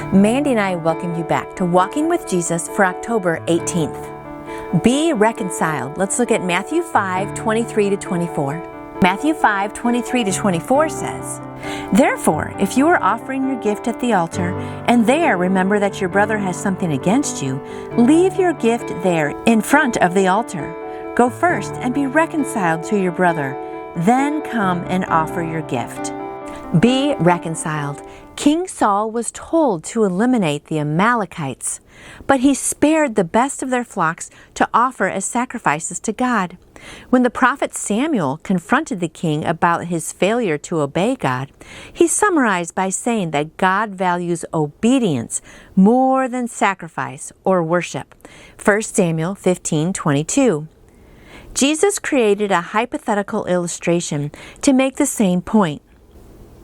Mandy and I welcome you back to Walking with Jesus for October 18th. Be reconciled. Let's look at Matthew 5:23-24. Matthew 5:23-24 says, "Therefore, if you are offering your gift at the altar, and there remember that your brother has something against you, leave your gift there in front of the altar. Go first and be reconciled to your brother, then come and offer your gift." Be reconciled. King Saul was told to eliminate the Amalekites, but he spared the best of their flocks to offer as sacrifices to God. When the prophet Samuel confronted the king about his failure to obey God, he summarized by saying that God values obedience more than sacrifice or worship. 1 Samuel 15:22. Jesus created a hypothetical illustration to make the same point.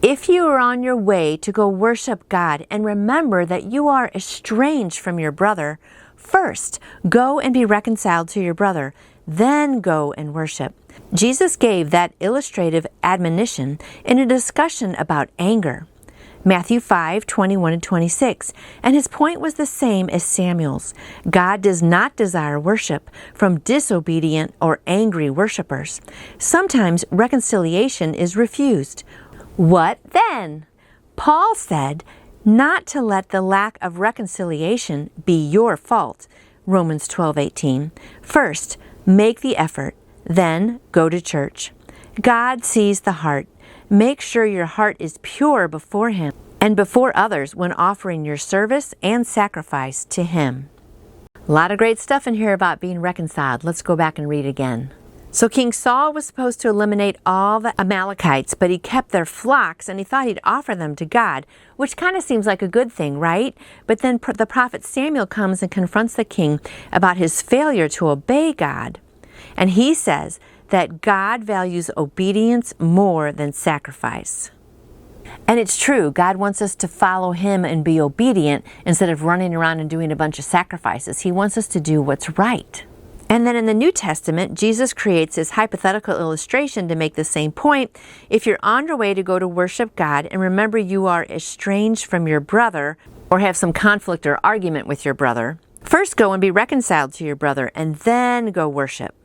If you are on your way to go worship God and remember that you are estranged from your brother, first go and be reconciled to your brother, then go and worship. Jesus gave that illustrative admonition in a discussion about anger. Matthew 5:21-26, and his point was the same as Samuel's. God does not desire worship from disobedient or angry worshipers. Sometimes reconciliation is refused. What then? Paul said not to let the lack of reconciliation be your fault. Romans 12:18. First, make the effort, then go to church. God sees the heart. Make sure your heart is pure before Him and before others when offering your service and sacrifice to Him. A lot of great stuff in here about being reconciled. Let's go back and read again. So King Saul was supposed to eliminate all the Amalekites, but he kept their flocks and he thought he'd offer them to God, which kind of seems like a good thing, right? But then the prophet Samuel comes and confronts the king about his failure to obey God. And he says that God values obedience more than sacrifice. And it's true, God wants us to follow Him and be obedient instead of running around and doing a bunch of sacrifices. He wants us to do what's right. And then in the New Testament, Jesus creates this hypothetical illustration to make the same point. If you're on your way to go to worship God and remember you are estranged from your brother or have some conflict or argument with your brother, first go and be reconciled to your brother and then go worship.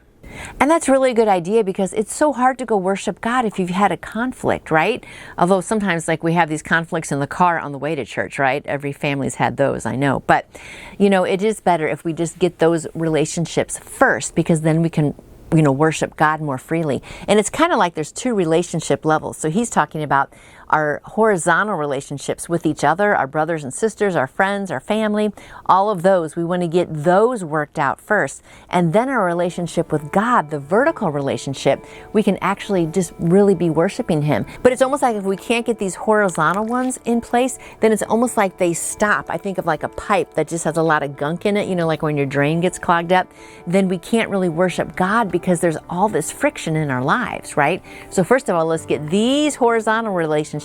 And that's really a good idea because it's so hard to go worship God if you've had a conflict, right? Although sometimes like we have these conflicts in the car on the way to church, right? Every family's had those, I know. But, it is better if we just get those relationships first because then we can worship God more freely. And it's kind of like there's two relationship levels. So he's talking about our horizontal relationships with each other, our brothers and sisters, our friends, our family, all of those. We want to get those worked out first. And then our relationship with God, the vertical relationship, we can actually just really be worshiping Him. But it's almost like if we can't get these horizontal ones in place, then it's almost like they stop. I think of like a pipe that just has a lot of gunk in it, like when your drain gets clogged up, then we can't really worship God because there's all this friction in our lives, right? So first of all, let's get these horizontal relationships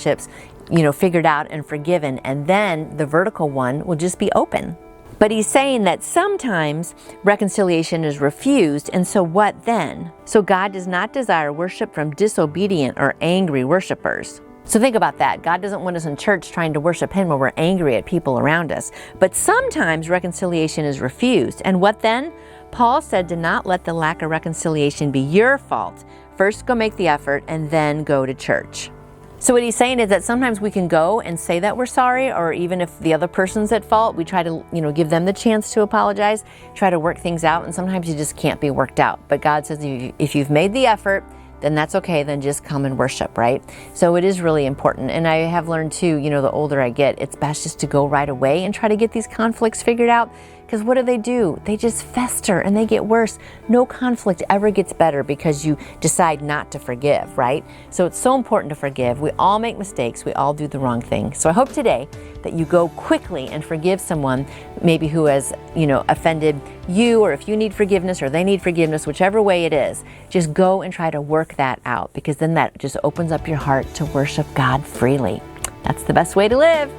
figured out and forgiven, and then the vertical one will just be open. But he's saying that sometimes reconciliation is refused, and so what then? So God does not desire worship from disobedient or angry worshipers. So think about that. God doesn't want us in church trying to worship Him when we're angry at people around us. But sometimes reconciliation is refused. And what then? Paul said to not let the lack of reconciliation be your fault. First go make the effort and then go to church. So what he's saying is that sometimes we can go and say that we're sorry, or even if the other person's at fault, we try to, give them the chance to apologize, try to work things out, and sometimes you just can't be worked out. But God says if you've made the effort, then that's okay, then just come and worship, right? So it is really important. And I have learned too, the older I get, it's best just to go right away and try to get these conflicts figured out. Because what do? They just fester and they get worse. No conflict ever gets better because you decide not to forgive, right? So it's so important to forgive. We all make mistakes. We all do the wrong thing. So I hope today that you go quickly and forgive someone maybe who has, offended you, or if you need forgiveness or they need forgiveness, whichever way it is, just go and try to work that out, because then that just opens up your heart to worship God freely. That's the best way to live.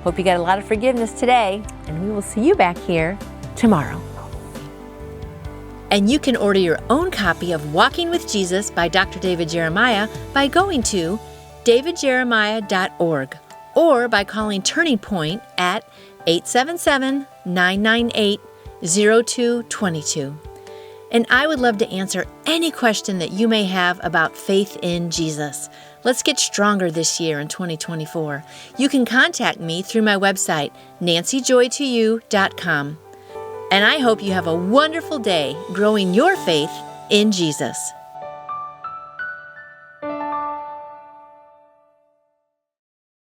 Hope you got a lot of forgiveness today, and we will see you back here tomorrow. And you can order your own copy of Walking with Jesus by Dr. David Jeremiah by going to davidjeremiah.org or by calling Turning Point at 877-998-0222. And I would love to answer any question that you may have about faith in Jesus. Let's get stronger this year in 2024. You can contact me through my website, nancyjoytoyou.com. And I hope you have a wonderful day growing your faith in Jesus.